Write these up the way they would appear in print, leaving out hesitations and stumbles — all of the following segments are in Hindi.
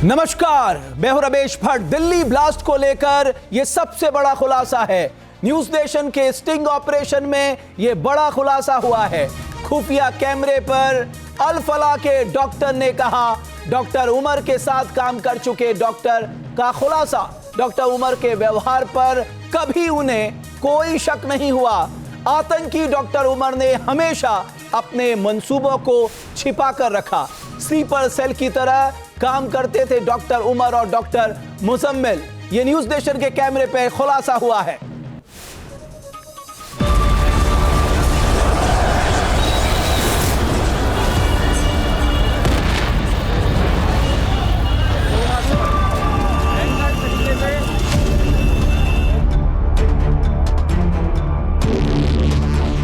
नमस्कार, मैं हूं रमेश भट्ट। दिल्ली ब्लास्ट को लेकर यह सबसे बड़ा खुलासा है। न्यूज नेशन के स्टिंग ऑपरेशन में यह बड़ा खुलासा हुआ है। खुफिया कैमरे पर अल फलाह के डॉक्टर ने कहा, डॉक्टर उमर के साथ काम कर चुके डॉक्टर का खुलासा, डॉक्टर उमर के व्यवहार पर कभी उन्हें कोई शक नहीं हुआ। आतंकी डॉक्टर उमर ने हमेशा अपने मंसूबों को छिपा कर रखा। स्लीपर सेल की तरह काम करते थे डॉक्टर उमर और डॉक्टर मुजम्मिल। ये न्यूज नेशन के कैमरे पे खुलासा हुआ है।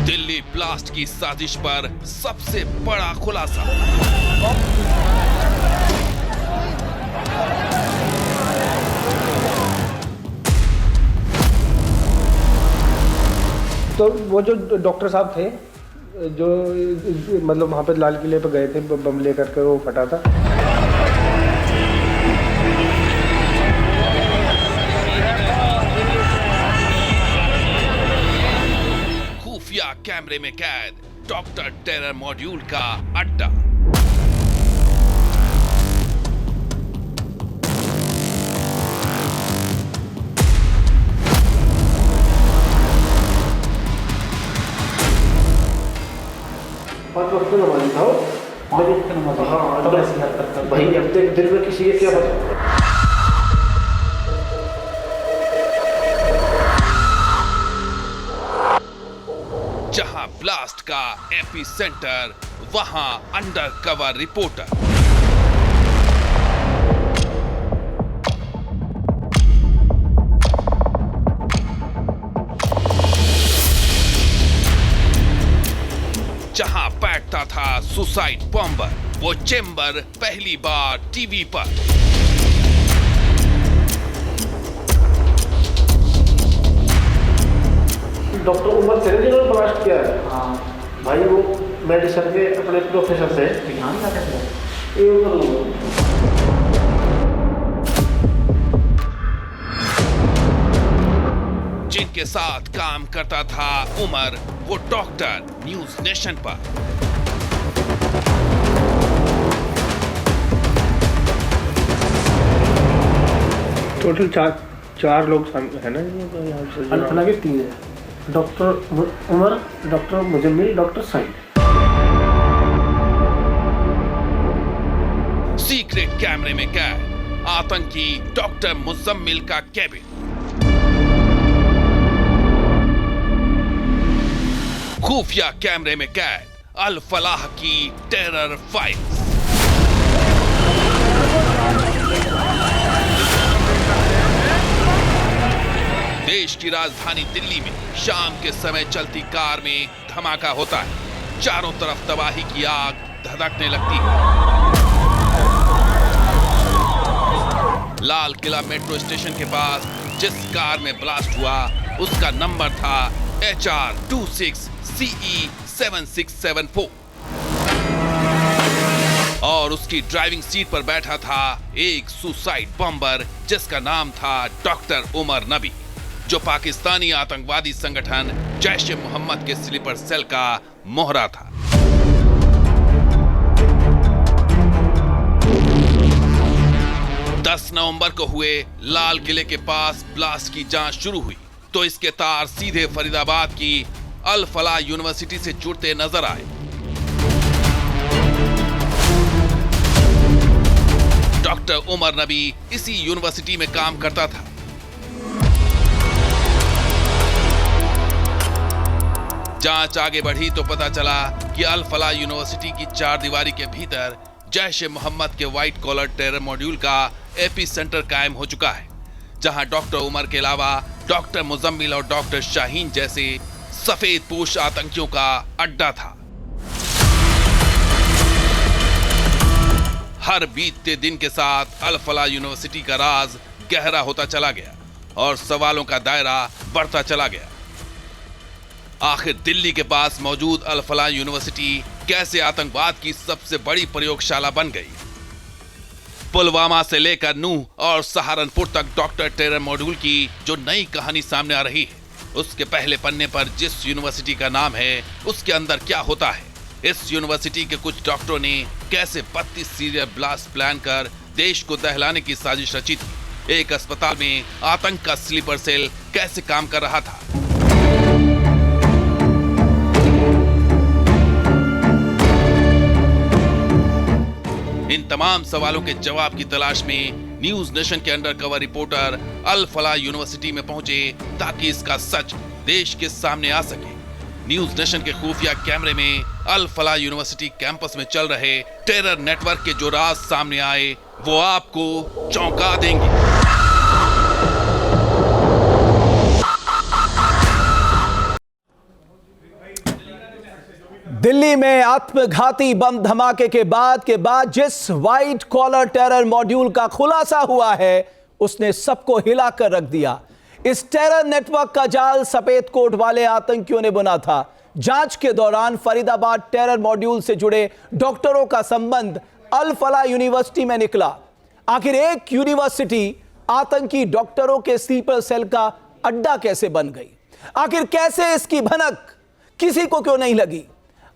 दिल्ली ब्लास्ट की साजिश पर सबसे बड़ा खुलासा। तो वो जो डॉक्टर साहब थे, जो मतलब वहाँ पे लाल किले पे गए थे बम लेकर के, वो फटा था। खुफिया कैमरे में कैद डॉक्टर टेरर मॉड्यूल का अड्डा। पाँच वक्त नमाज़ी था वो। हाँ, भाई अब तक दिल में किसी के क्या पता। जहां ब्लास्ट का एपी सेंटर, वहां अंडर कवर रिपोर्टर। जहां बैठता था सुसाइड बॉम्बर, वो चेंबर पहली बार टीवी पर। डॉक्टर उमर थे जिन्होंने ब्लास्ट किया है। हाँ भाई, वो मेडिसिन के अपने प्रोफेसर थे। ध्यान क्या जिनके साथ काम करता था उमर, वो डॉक्टर न्यूज नेशन पर। टोटल चार लोग है ना यहाँ से। अल्फला के 3 है, doctor Umar, doctor Muzammil, doctor Saeed. Secret कैमरे में कैद आतंकी डॉक्टर मुजम्मिल का कैबिन। खुफिया कैमरे में कैद अल फलाह की टेरर फाइल्स। देश की राजधानी दिल्ली में शाम के समय चलती कार में धमाका होता है। चारों तरफ तबाही की आग धधकने लगती है। लाल किला मेट्रो स्टेशन के पास जिस कार में ब्लास्ट हुआ, उसका नंबर था HR26CE7674 और उसकी ड्राइविंग सीट पर बैठा था एक सुसाइड बॉम्बर जिसका नाम था डॉक्टर उमर नबी, जो पाकिस्तानी आतंकवादी संगठन जैश ए मोहम्मद के स्लीपर सेल का मोहरा था। नवंबर को हुए लाल किले के पास ब्लास्ट की जांच शुरू हुई तो इसके तार सीधे फरीदाबाद की अल फलाह यूनिवर्सिटी से जुड़ते नजर आए। डॉक्टर उमर नबी इसी यूनिवर्सिटी में काम करता था। जांच आगे बढ़ी तो पता चला कि अल फलाह यूनिवर्सिटी की चार दीवारी के भीतर जैश ए मोहम्मद के व्हाइट कॉलर टेरर मॉड्यूल का एपी सेंटर कायम हो चुका है, जहां डॉक्टर उमर के अलावा डॉक्टर मुजम्मिल और डॉक्टर शाहीन जैसे सफेद पोश आतंकियों का अड्डा था। हर बीतते दिन के साथ अल फलाह यूनिवर्सिटी का राज गहरा होता चला गया और सवालों का दायरा बढ़ता चला गया। आखिर दिल्ली के पास मौजूद अल फलाह यूनिवर्सिटी कैसे आतंकवाद की सबसे बड़ी प्रयोगशाला बन गई? पुलवामा से लेकर नूह और सहारनपुर तक डॉक्टर टेरर मॉड्यूल की जो नई कहानी सामने आ रही है, उसके पहले पन्ने पर जिस यूनिवर्सिटी का नाम है उसके अंदर क्या होता है, इस यूनिवर्सिटी के कुछ डॉक्टरों ने कैसे 32 सीरियल ब्लास्ट प्लान कर देश को दहलाने की साजिश रची थी, एक अस्पताल में आतंक का स्लीपर सेल कैसे काम कर रहा था। इन तमाम सवालों के जवाब की तलाश में न्यूज नेशन के अंडरकवर रिपोर्टर अल फलाह यूनिवर्सिटी में पहुंचे ताकि इसका सच देश के सामने आ सके। न्यूज नेशन के खुफिया कैमरे में अल फलाह यूनिवर्सिटी कैंपस में चल रहे टेरर नेटवर्क के जो राज सामने आए वो आपको चौंका देंगे। दिल्ली में आत्मघाती बम धमाके के बाद जिस व्हाइट कॉलर टेरर मॉड्यूल का खुलासा हुआ है उसने सबको हिलाकर रख दिया। इस टेरर नेटवर्क का जाल सफेद कोट वाले आतंकियों ने बुना था। जांच के दौरान फरीदाबाद टेरर मॉड्यूल से जुड़े डॉक्टरों का संबंध अल फलाह यूनिवर्सिटी में निकला। आखिर एक यूनिवर्सिटी आतंकी डॉक्टरों के स्लीपर सेल का अड्डा कैसे बन गई? आखिर कैसे इसकी भनक किसी को क्यों नहीं लगी?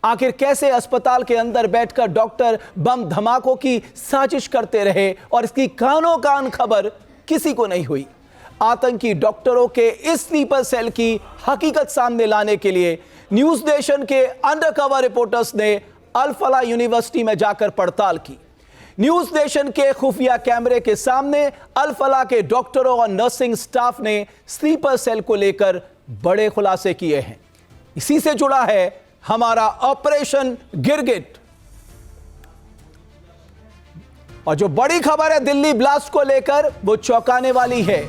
आखिर कैसे अस्पताल के अंदर बैठकर डॉक्टर बम धमाकों की साजिश करते रहे और इसकी कानों कान खबर किसी को नहीं हुई? आतंकी डॉक्टरों के इस स्लीपर सेल की हकीकत सामने लाने के लिए न्यूज नेशन के अंडरकवर रिपोर्टर्स ने अल फलाह यूनिवर्सिटी में जाकर पड़ताल की। न्यूज नेशन के खुफिया कैमरे के सामने अल फलाह के डॉक्टरों और नर्सिंग स्टाफ ने स्लीपर सेल को लेकर बड़े खुलासे किए हैं। इसी से जुड़ा है हमारा ऑपरेशन गिरगिट। और जो बड़ी खबर है दिल्ली ब्लास्ट को लेकर वो चौंकाने वाली है।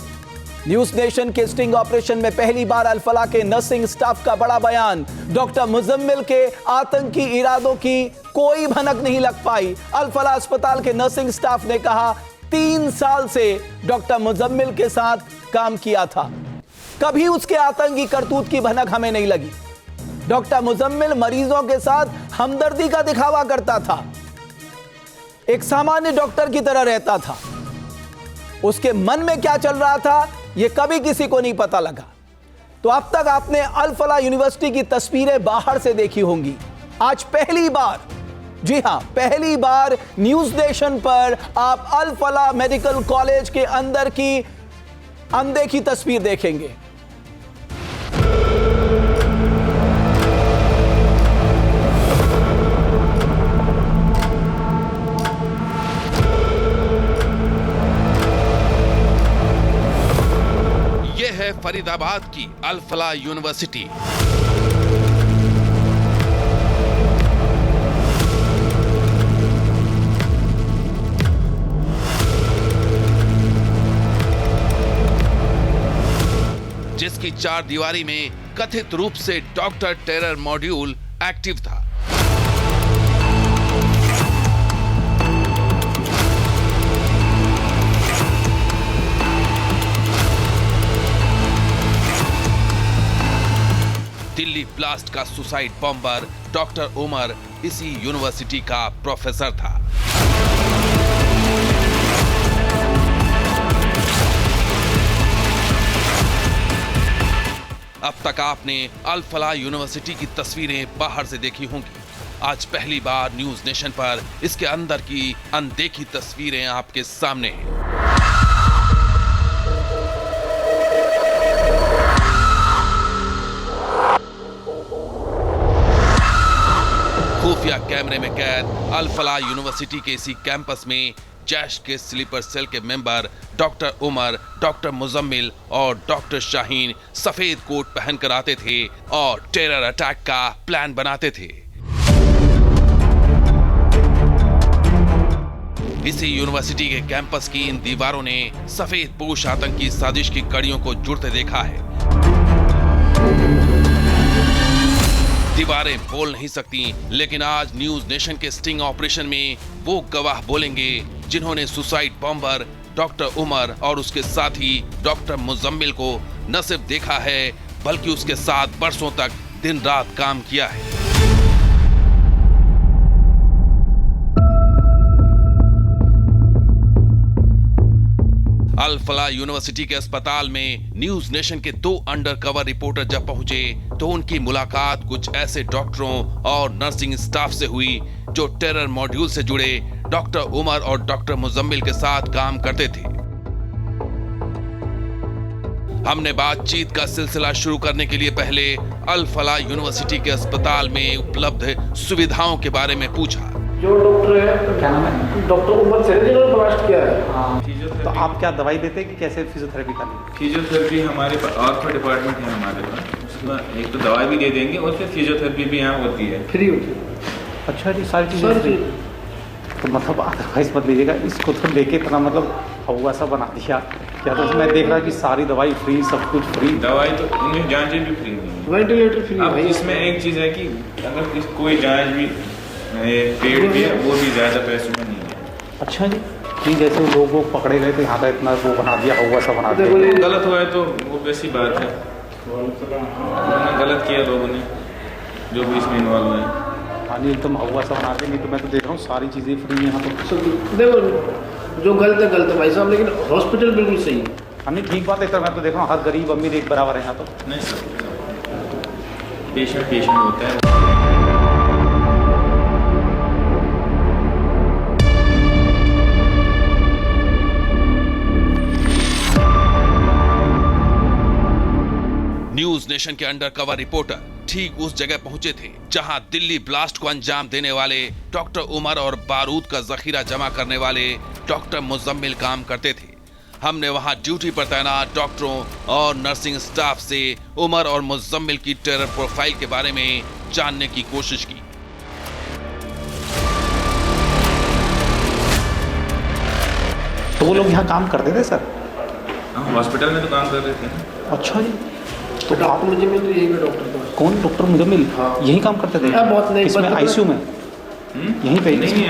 न्यूज नेशन के स्टिंग ऑपरेशन में पहली बार अल फलाह के नर्सिंग स्टाफ का बड़ा बयान। डॉक्टर मुजम्मिल के आतंकी इरादों की कोई भनक नहीं लग पाई। अल फलाह अस्पताल के नर्सिंग स्टाफ ने कहा 3 साल से डॉक्टर मुजम्मिल के साथ काम किया था, कभी उसके आतंकी करतूत की भनक हमें नहीं लगी। डॉक्टर मुजम्मिल मरीजों के साथ हमदर्दी का दिखावा करता था, एक सामान्य डॉक्टर की तरह रहता था। उसके मन में क्या चल रहा था यह कभी किसी को नहीं पता लगा। तो अब तक आपने अल फलाह यूनिवर्सिटी की तस्वीरें बाहर से देखी होंगी। आज पहली बार, जी हां पहली बार न्यूज नेशन पर आप अल फलाह मेडिकल कॉलेज के अंदर की अनदेखी तस्वीर देखेंगे। फरीदाबाद की अल फलाह यूनिवर्सिटी। जिसकी 4 दीवारी में कथित रूप से डॉक्टर टेरर मॉड्यूल एक्टिव था। दिल्ली ब्लास्ट का सुसाइड बॉम्बर डॉक्टर उमर इसी यूनिवर्सिटी का प्रोफेसर था। अब तक आपने अल फलाह यूनिवर्सिटी की तस्वीरें बाहर से देखी होंगी। आज पहली बार न्यूज नेशन पर इसके अंदर की अनदेखी तस्वीरें आपके सामने हैं। खुफिया कैमरे में कैद अल फलाह यूनिवर्सिटी के इसी कैंपस में जैश के स्लीपर सेल के member doctor Umar, doctor Muzammil और डॉक्टर शाहीन सफेद कोट पहनकर आते थे और टेरर अटैक का प्लान बनाते थे। इसी यूनिवर्सिटी के कैंपस की इन दीवारों ने सफेद पोश आतंकी साजिश की कड़ियों को जुड़ते देखा है। दीवारें बोल नहीं सकती, लेकिन आज न्यूज नेशन के स्टिंग ऑपरेशन में वो गवाह बोलेंगे जिन्होंने सुसाइड बॉम्बर डॉक्टर उमर और उसके साथी डॉक्टर मुजम्मिल को न सिर्फ देखा है बल्कि उसके साथ बरसों तक दिन रात काम किया है। अल फलाह यूनिवर्सिटी के अस्पताल में न्यूज नेशन के 2 अंडरकवर रिपोर्टर जब पहुंचे तो उनकी मुलाकात कुछ ऐसे डॉक्टरों और नर्सिंग स्टाफ से हुई जो टेरर मॉड्यूल से जुड़े डॉक्टर उमर और डॉक्टर मुजम्मिल के साथ काम करते थे। हमने बातचीत का सिलसिला शुरू करने के लिए पहले अल फलाह यूनिवर्सिटी के अस्पताल में उपलब्ध सुविधाओं के बारे में पूछा। जो डॉक्टर है, क्या नाम है? डॉक्टर उमर से जिन्होंने ब्लास्ट किया है। हाँ, तो आप क्या दवाई देते हैं कि कैसे फिजियोथेरेपी करनी? फिजियोथेरेपी हमारे पास ऑर्थो डिपार्टमेंट है हमारे पास, उसमें एक तो दवाई भी दे देंगे और फिर फिजियोथेरेपी भी यहाँ होती है, फ्री होती है। अच्छा जी, सारी चीज़ें फ्री। तो मतलब अदरवाइज मत लीजिएगा, इसको तो लेके इतना मतलब हवा सा बना दिया क्या? तो मैं देख रहा कि सारी दवाई फ्री, सब कुछ फ्री। दवाई तो इनमें जांचें भी फ्री नहीं है, वेंटिलेटर फ्री अब है। इसमें एक चीज़ है कि अगर कोई जांच भी पेड भी है वो भी ज़्यादा पैसों में नहीं है। अच्छा जी, कि जैसे लोग वो पकड़े गए थे यहाँ का इतना वो बना दिया, हवा सा बना दिया। गलत हुआ है तो वो वैसी बात है, उन्होंने गलत किया लोगों ने जो भी इसमें इन्वॉल्व हुए हैं। हाँ जी, एकदम हवा सा बना दिया। नहीं तो मैं तो देख रहा हूँ सारी चीज़ें फ्री यहाँ तो। देखो जो गलत है भाई साहब, लेकिन हॉस्पिटल बिल्कुल सही है। हाँ नहीं, ठीक बात है सर, मैं तो देख रहा हूँ हर गरीब अमीर एक बराबर है यहाँ तो। नहीं सर, पेशेंट होता है। न्यूज नेशन के अंडरकवर रिपोर्टर ठीक उस जगह पहुंचे थे जहां दिल्ली ब्लास्ट को अंजाम देने वाले डॉक्टर उमर और बारूद का जखीरा जमा करने वाले डॉक्टर मुजम्मिल काम करते थे। हमने वहां ड्यूटी पर तैनात डॉक्टरों और नर्सिंग स्टाफ से उमर और मुजम्मिल की टेरर प्रोफाइल के बारे में जानने की कोशिश की। तो वो लोग यहाँ काम करते थे सर? हाँ, हॉस्पिटल में तो काम कर रहे थे। अच्छा जी, तो डॉक्टर मुजम्मिल तो यही पे डॉक्टर था। कौन डॉक्टर मुजम्मिल? हाँ। यही काम करते थे? बहुत नहीं, इसमें आईसीयू में यहीं पे? नहीं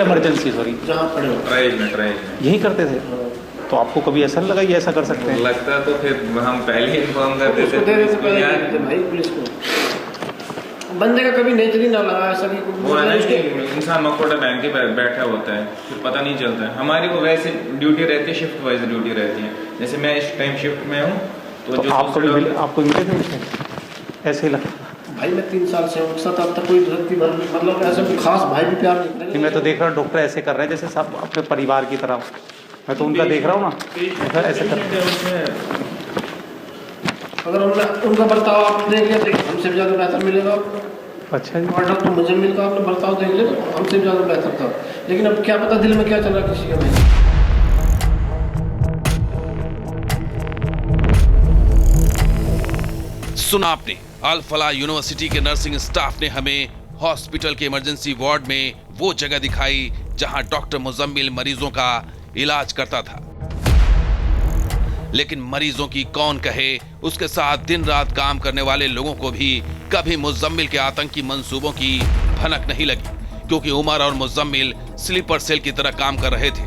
इमरजेंसी सॉरी, जहाँ पड़े हो ट्राइज में यही करते थे। तो आपको कभी ऐसा लगा ये ऐसा कर सकते हैं? लगता तो फिर हम पहले ही इन्फॉर्म कर देते थे भाई पुलिस को। बंदे का कभी नेचर ही ना लगा ऐसा कि वो है ना कि इंसान मकोटा बैंक के बैठा होता है, फिर पता नहीं चलता है। हमारी वो वैसे ड्यूटी रहती है, शिफ्ट वाइज ड्यूटी रहती है। जैसे मैं इस टाइम शिफ्ट में हूँ तो आपको मिले थे ऐसे ही लगता? भाई मैं 3 साल से हूँ, अब तक कोई मतलब ऐसा कोई खास भाई भी प्यार नहीं। मैं तो देख रहा हूँ डॉक्टर ऐसे कर रहे हैं जैसे सब अपने परिवार की तरह। मैं तो उनका देख रहा हूँ ना ऐसे कर रहे हैं। अगर उनका बर्ताव आपने देख लिया तो हमसे भी ज़्यादा बेहतर मिलेगा आपको। अच्छा जी, और डॉक्टर मुजम्मिल का आपने बर्ताव देख लिया तो हमसे भी ज़्यादा बेहतर था। लेकिन अब क्या पता दिल में क्या चल रहा किसी का नहीं। सुना आपने, अल फलाह यूनिवर्सिटी के नर्सिंग स्टाफ ने हमें हॉस्पिटल के इमरजेंसी वार्ड में वो जगह दिखाई जहां डॉक्टर मुजम्मिल मरीजों का इलाज करता था। लेकिन मरीजों की कौन कहे, उसके साथ दिन रात काम करने वाले लोगों को भी कभी मुजम्मिल के आतंकी मंसूबों की भनक नहीं लगी, क्योंकि उमर और मुजम्मिल स्लीपर सेल की तरह काम कर रहे थे।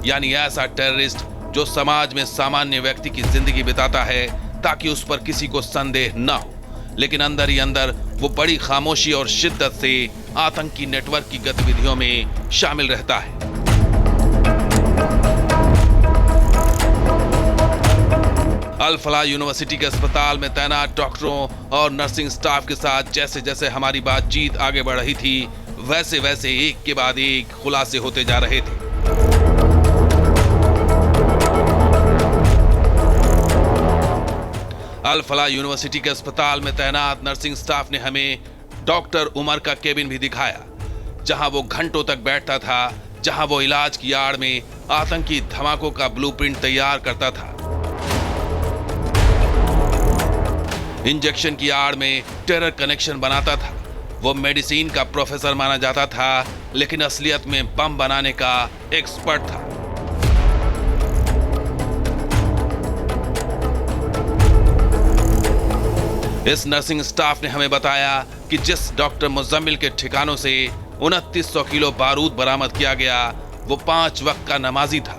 यानी ऐसा टेररिस्ट जो समाज में सामान्य व्यक्ति की जिंदगी बिताता है ताकि उस पर किसी को संदेह न हो, लेकिन अंदर ही अंदर वो बड़ी खामोशी और शिद्दत से आतंकी नेटवर्क की गतिविधियों में शामिल रहता है। अल फलाह यूनिवर्सिटी के अस्पताल में तैनात डॉक्टरों और नर्सिंग स्टाफ के साथ जैसे जैसे हमारी बातचीत आगे बढ़ रही थी, वैसे वैसे एक के बाद एक खुलासे होते जा रहे थे। अल फलाह यूनिवर्सिटी के अस्पताल में तैनात नर्सिंग स्टाफ ने हमें डॉक्टर उमर का केबिन भी दिखाया, जहां वो घंटों तक बैठता था, जहां वो इलाज की आड़ में आतंकी धमाकों का ब्लूप्रिंट तैयार करता था। इंजेक्शन की आड़ में टेरर कनेक्शन बनाता था। वो मेडिसिन का प्रोफेसर माना जाता था, लेकिन असलियत में बम बनाने का एक्सपर्ट था। इस नर्सिंग स्टाफ ने हमें बताया कि जिस डॉक्टर मुजम्मिल के ठिकानों से 2900 किलो बारूद बरामद किया गया, वो 5 वक्त का नमाजी था।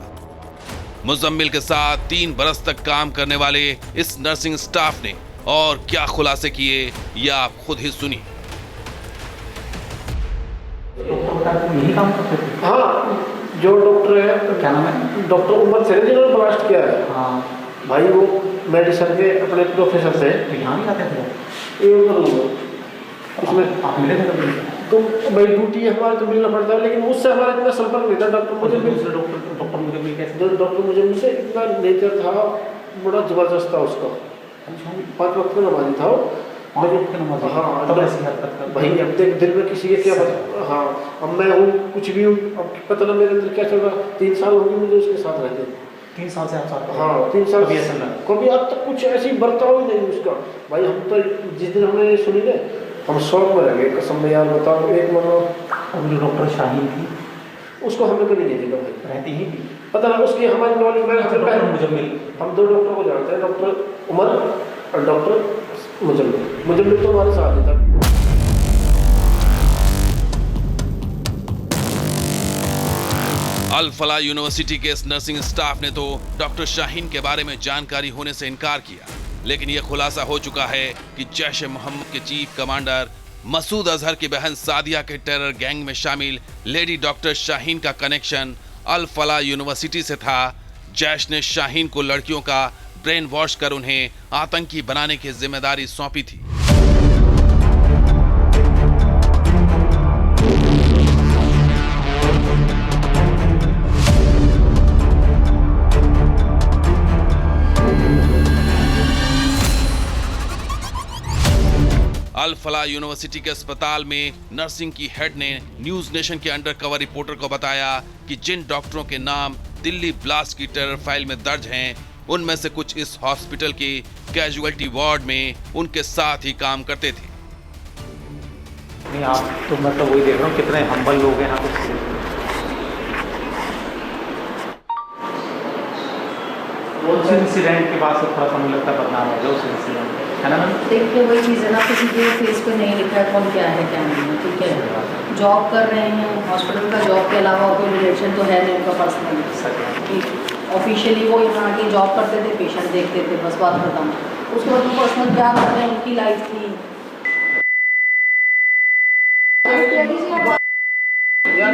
मुजम्मिल के साथ 3 बरस तक काम करने वाले इस नर्सिंग स्टाफ ने और क्या खुलासे किए, ये आप खुद ही सुनिए। यही काम करते थे? हाँ, जो डॉक्टर है, क्या नाम है? डॉक्टर उमर से जिन्होंने ब्लास्ट किया है हाँ, भाई, वो मेडिसिन के अपने प्रोफेसर थे। तो यहाँ भी आते थे? इसमें आप मिले थे कभी? तो भाई ड्यूटी हमारे तो मिलना पड़ता है, लेकिन मुझसे हमारा इतना संपर्क नहीं था। डॉक्टर मुझे मुझसे इतना नेचर था, बड़ा जबरदस्त था उसका। 5 वक्त का नमाजी था वो। हाँ, भाई अब देख दिल में किसी के क्या पता। हाँ, अब मैं हूँ कुछ भी हूँ, अब पता ना मेरे अंदर क्या चल रहा। 3 साल हो गए मुझे उसके साथ रहते। 3 साल से आप साथ? हाँ, 3 साल। कभी अब तक कुछ ऐसी बर्ताव ही नहीं उसका। भाई हम तो जिस दिन हमने सुनी ना, हम शौक में रह गए कसम में। यार बताओ, एक मनो अब जो डॉक्टर शाहीन थी उसको हमने कभी नहीं देखा भाई। रहती ही थी? पता ना उसकी हमारी नॉलेज में। डॉक्टर मुजम्मिल, हम 2 डॉक्टर को जानते हैं, डॉक्टर उमर और डॉक्टर मुजम्मिल। मुजम्मिल तो हमारे साथ ही था। अल फलाह यूनिवर्सिटी के इस नर्सिंग स्टाफ ने तो डॉक्टर शाहीन के बारे में जानकारी होने से इनकार किया, लेकिन यह खुलासा हो चुका है कि जैश ए मोहम्मद के चीफ कमांडर मसूद अजहर की बहन सादिया के टेरर गैंग में शामिल लेडी डॉक्टर शाहीन का कनेक्शन अल फलाह यूनिवर्सिटी से था। जैश ने शाहीन को लड़कियों का ब्रेन वॉश कर उन्हें आतंकी बनाने की जिम्मेदारी सौंपी थी। अल फलाह यूनिवर्सिटी के अस्पताल में नर्सिंग की हेड ने न्यूज नेशन के अंडरकवर रिपोर्टर को बताया कि जिन डॉक्टरों के नाम दिल्ली ब्लास्ट की टेरर फाइल में दर्ज हैं, उनमें से कुछ इस हॉस्पिटल के कैजुअलिटी वार्ड में उनके साथ ही काम करते थे। नहीं, आप तो मतलब वही देख रहा हूँ, कितने हम्बल लोग हैं यहाँ पे। उस इंसिडेंट के बाद से थोड़ा सा मुझे लगता है बदनाम हो गया उस इंसिडेंट, है ना मैम? देखिए वही चीज़ है ना, किसी के फेस पे नहीं लिखा है कौन क्या है क्या नहीं है, ठीक है। जॉब कर रहे हैं, हॉस्पिटल का जॉब के अलावा कोई रिलेशन तो है नहीं उनका पर्सनल, ठीक। ऑफिशियली वो यहाँ की जॉब करते थे, पेशेंट देखते थे, बस बात खत्म। उसके बाद वो पर्सनल क्या करते हैं, उनकी लाइफ थी।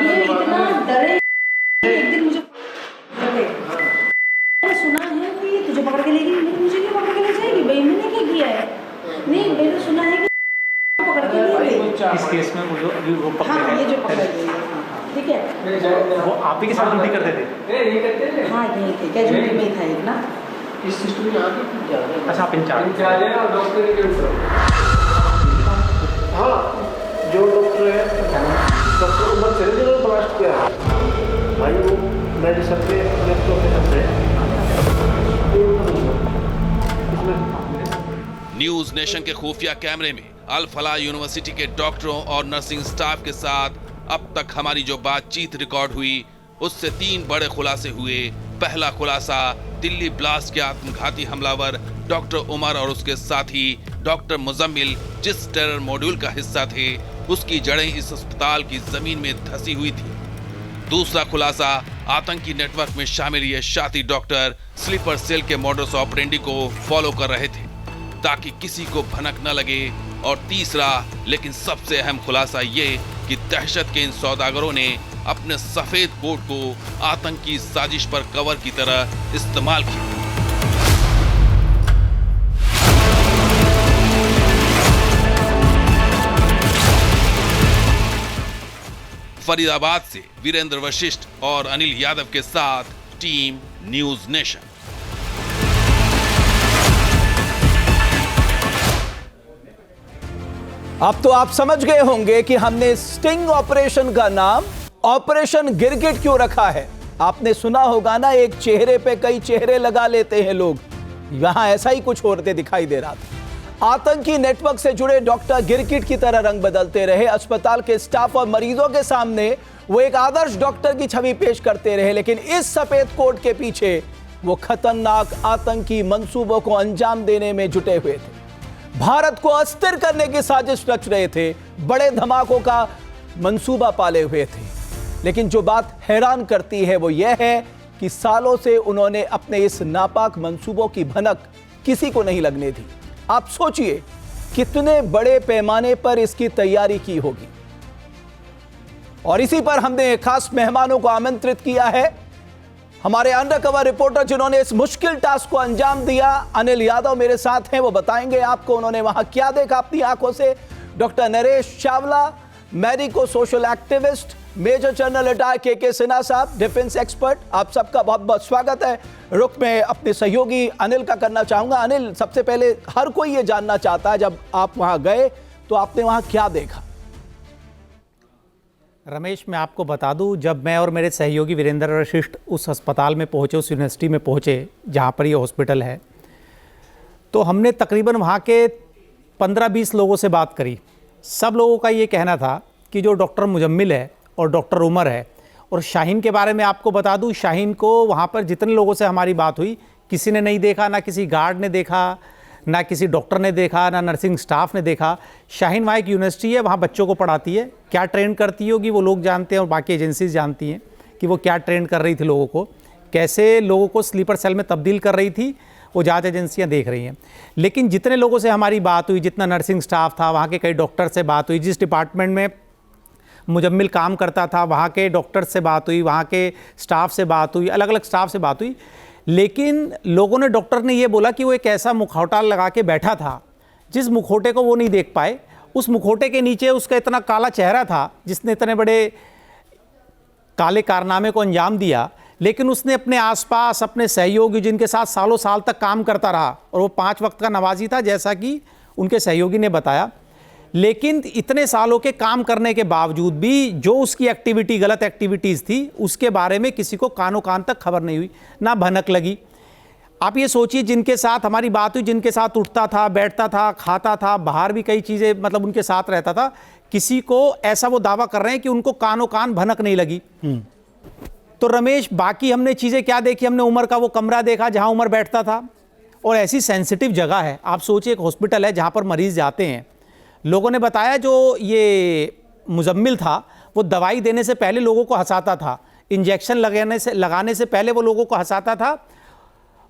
ये इतना डरे, एक दिन मुझे सुना है कि तुझे पकड़ के लेगी, मुझे क्यों पकड़ के ले जाएगी भाई, मैंने क्या किया है? नहीं, मैंने सुना है कि पकड़ के ले गई इस केस में वो जो अभी वो पकड़े हाँ, गए, ये जो पकड़ गई है, ठीक है। वो आप ही के साथ ड्यूटी करते थे? हाँ, यही थे, कैजुअलिटी में ही था एक ना। इस सिस्टम में यहाँ की अच्छा, आप इंचार्ज? हाँ, जो डॉक्टर है, डॉक्टर उमर से जिन्होंने ब्लास्ट किया है भाई, वो मेडिसिन के अपने प्रोफेसर थे। न्यूज नेशन के खुफिया कैमरे में अल फलाह यूनिवर्सिटी के डॉक्टरों और नर्सिंग स्टाफ के साथ अब तक हमारी जो बातचीत रिकॉर्ड हुई, उससे 3 बड़े खुलासे हुए। पहला खुलासा, दिल्ली ब्लास्ट के आत्मघाती हमलावर डॉक्टर उमर और उसके साथी डॉक्टर मुजम्मिल जिस टेरर मॉड्यूल का हिस्सा थे, उसकी जड़ें इस अस्पताल की जमीन में धसी हुई थी। दूसरा खुलासा, आतंकी नेटवर्क में शामिल ये शाती डॉक्टर स्लीपर सेल के मॉडस ऑपरेंडी को फॉलो कर रहे थे ताकि किसी को भनक न लगे। और तीसरा लेकिन सबसे अहम खुलासा ये कि दहशत के इन सौदागरों ने अपने सफेद कोट को आतंकी साजिश पर कवर की तरह इस्तेमाल किया। फरीदाबाद से वीरेंद्र वशिष्ठ और अनिल यादव के साथ टीम न्यूज नेशन। अब तो आप समझ गए होंगे कि हमने स्टिंग ऑपरेशन का नाम ऑपरेशन गिरगिट क्यों रखा है। आपने सुना होगा ना, एक चेहरे पे कई चेहरे लगा लेते हैं लोग, यहां ऐसा ही कुछ होते दिखाई दे रहा था। आतंकी नेटवर्क से जुड़े डॉक्टर गिरगिट की तरह रंग बदलते रहे। अस्पताल के स्टाफ और मरीजों के सामने वो एक आदर्श डॉक्टर की छवि पेश करते रहे, लेकिन इस सफेद कोट के पीछे वो खतरनाक आतंकी मंसूबों को अंजाम देने में जुटे हुए थे। भारत को अस्थिर करने की साजिश रच रहे थे, बड़े धमाकों का मंसूबा पाले हुए थे। लेकिन जो बात हैरान करती है वो यह है कि सालों से उन्होंने अपने इस नापाक मंसूबों की भनक किसी को नहीं लगने दी। आप सोचिए कितने बड़े पैमाने पर इसकी तैयारी की होगी। और इसी पर हमने खास मेहमानों को आमंत्रित किया है। हमारे अंडरकवर रिपोर्टर जिन्होंने इस मुश्किल टास्क को अंजाम दिया, अनिल यादव मेरे साथ हैं। वो बताएंगे आपको उन्होंने वहां क्या देखा अपनी आंखों से। Doctor Naresh Chawla, medico social activist, major general retire K Sinha साहब, डिफेंस एक्सपर्ट, आप सबका बहुत बहुत स्वागत है। रुख में अपने सहयोगी अनिल का करना चाहूंगा। अनिल, सबसे पहले हर कोई ये जानना चाहता है, जब आप वहां गए तो आपने वहां क्या देखा? रमेश, मैं आपको बता दूं, जब मैं और मेरे सहयोगी वीरेंद्र वशिष्ठ उस अस्पताल में पहुंचे, उस यूनिवर्सिटी में पहुंचे जहां पर ये हॉस्पिटल है, तो हमने तकरीबन वहां के 15-20 लोगों से बात करी। सब लोगों का ये कहना था कि जो डॉक्टर मुजम्मिल है और डॉक्टर उमर है, और शाहीन के बारे में आपको बता दूं, शाहीन को वहाँ पर जितने लोगों से हमारी बात हुई, किसी ने नहीं देखा, ना किसी गार्ड ने देखा, ना किसी डॉक्टर ने देखा, ना नर्सिंग स्टाफ ने देखा। शाहीन वहाँ एक यूनिवर्सिटी है, वहाँ बच्चों को पढ़ाती है। क्या ट्रेन करती होगी वो लोग जानते हैं, और बाकी एजेंसीज जानती हैं कि वो क्या ट्रेन कर रही थी लोगों को, कैसे लोगों को स्लीपर सेल में तब्दील कर रही थी, वो जांच एजेंसियां देख रही हैं। लेकिन जितने लोगों से हमारी बात हुई, जितना नर्सिंग स्टाफ था, वहाँ के कई डॉक्टर से बात हुई, जिस डिपार्टमेंट में मुजम्मिल काम करता था वहाँ के डॉक्टर से बात हुई, वहाँ के स्टाफ से बात हुई, अलग अलग स्टाफ से बात हुई, लेकिन लोगों ने, डॉक्टर ने ये बोला कि वो एक ऐसा मुखौटा लगा के बैठा था जिस मुखौटे को वो नहीं देख पाए। उस मुखौटे के नीचे उसका इतना काला चेहरा था जिसने इतने बड़े काले कारनामे को अंजाम दिया, लेकिन उसने अपने आसपास अपने सहयोगी जिनके साथ सालों साल तक काम करता रहा, और वो 5 वक्त का नमाजी था जैसा कि उनके सहयोगी ने बताया, लेकिन इतने सालों के काम करने के बावजूद भी जो उसकी एक्टिविटी, गलत एक्टिविटीज़ थी, उसके बारे में किसी को कानों कान तक खबर नहीं हुई, ना भनक लगी। आप ये सोचिए, जिनके साथ हमारी बात हुई, जिनके साथ उठता था, बैठता था, खाता था, बाहर भी कई चीज़ें मतलब उनके साथ रहता था, किसी को ऐसा वो दावा कर रहे हैं कि उनको कानों कान भनक नहीं लगी। तो रमेश, बाकी हमने चीज़ें क्या देखी? हमने उमर का वो कमरा देखा जहाँ उमर बैठता था, और ऐसी सेंसिटिव जगह है। आप सोचिए, एक हॉस्पिटल है जहाँ पर मरीज़ जाते हैं। लोगों ने बताया जो ये मुजम्मिल था वो दवाई देने से पहले लोगों को हंसाता था, इंजेक्शन लगाने से पहले वो लोगों को हंसाता था।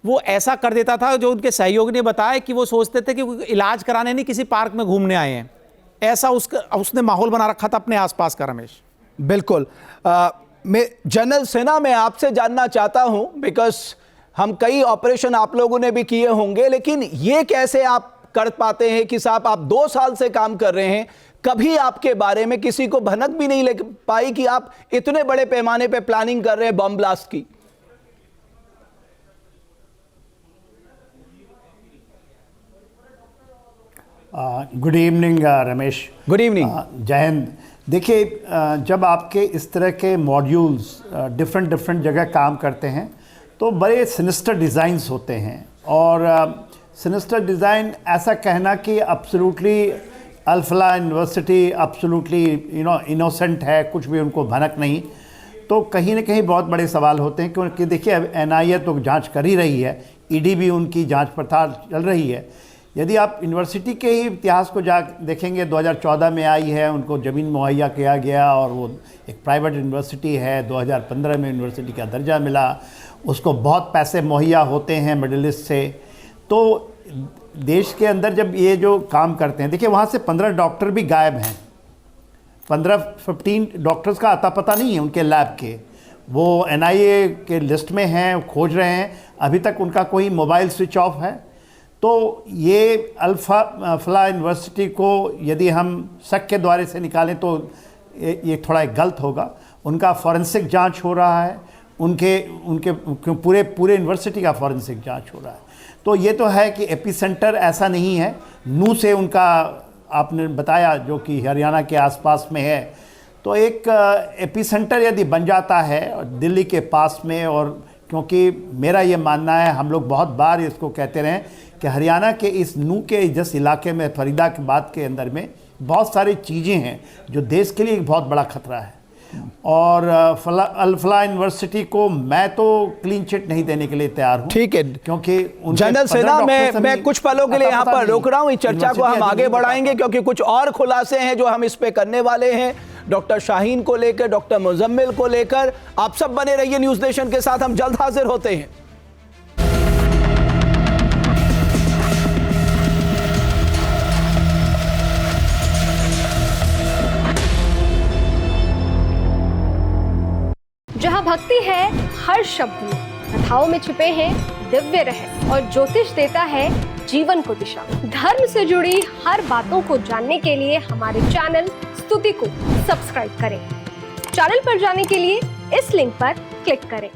वो ऐसा कर देता था, जो उनके सहयोगी ने बताया कि वो सोचते थे कि इलाज कराने नहीं, किसी पार्क में घूमने आए हैं। ऐसा उसने माहौल बना रखा था अपने आसपास का। रमेश, बिल्कुल। मैं जनरल सिन्हा, मैं आपसे जानना चाहता हूं, बिकॉज हम कई ऑपरेशन आप लोगों ने भी किए होंगे, लेकिन ये कैसे आप कर पाते हैं कि साहब आप 2 साल से काम कर रहे हैं, कभी आपके बारे में किसी को भनक भी नहीं लग पाई कि आप इतने बड़े पैमाने पे प्लानिंग कर रहे हैं बम ब्लास्ट की? Good evening Ramesh. Good evening. जय हिंद। देखिए, जब आपके इस तरह के मॉड्यूल्स डिफरेंट जगह काम करते हैं तो बड़े सिनिस्टर डिज़ाइंस होते हैं, और सिनिस्टर डिज़ाइन ऐसा कहना कि absolutely Al Falah university absolutely innocent है, कुछ भी उनको भनक नहीं, तो कहीं ना कहीं बहुत बड़े सवाल होते हैं। क्योंकि देखिए, NIA तो जांच कर ही रही है, ED भी उनकी जांच पड़ताल चल रही है। यदि आप यूनिवर्सिटी के ही इतिहास को जा देखेंगे, 2014 में आई है, उनको ज़मीन मुहैया किया गया, और वो एक प्राइवेट यूनिवर्सिटी है। 2015 में यूनिवर्सिटी का दर्जा मिला, उसको बहुत पैसे मुहैया होते हैं मिडिल ईस्ट से। तो देश के अंदर जब ये जो काम करते हैं, देखिए वहाँ से 15 डॉक्टर भी गायब हैं, 15 डॉक्टर्स का अता पता नहीं है उनके लैब के। वो NIA के लिस्ट में हैं, खोज रहे हैं, अभी तक उनका कोई मोबाइल स्विच ऑफ है। तो ये अल-फलाह यूनिवर्सिटी को यदि हम शक के द्वारे से निकालें तो ये थोड़ा गलत होगा। उनका फॉरेंसिक जांच हो रहा है, उनके पूरे यूनिवर्सिटी का फॉरेंसिक जांच हो रहा है। तो ये तो है कि एपिसेंटर ऐसा नहीं है। नू से उनका आपने बताया, जो कि हरियाणा के आसपास में है, तो एक एपिसेंटर यदि बन जाता है दिल्ली के पास में, और क्योंकि मेरा ये मानना है, हम लोग बहुत बार इसको कहते रहे कि हरियाणा के इस नू के जिस इलाके में, फरीदाबाद के अंदर में बहुत सारी चीज़ें हैं जो देश के लिए एक बहुत बड़ा खतरा है। और अल-फलाह यूनिवर्सिटी को मैं तो क्लीन चिट नहीं देने के लिए तैयार हूं। ठीक है, क्योंकि जनरल सिन्हा, मैं कुछ पलों के लिए यहाँ पर रोक रहा हूँ। इस चर्चा को हम आगे बढ़ाएंगे क्योंकि कुछ और खुलासे हैं जो हम इस पे करने वाले हैं, डॉक्टर शाहीन को लेकर, डॉक्टर मुजम्मिल को लेकर। आप सब बने रहिए न्यूज नेशन के साथ, हम जल्द हाजिर होते हैं। जहाँ भक्ति है हर शब्द में, कथाओं में छुपे हैं दिव्य रहस्य और ज्योतिष देता है जीवन को दिशा। धर्म से जुड़ी हर बातों को जानने के लिए हमारे चैनल स्तुति को सब्सक्राइब करें। चैनल पर जाने के लिए इस लिंक पर क्लिक करें।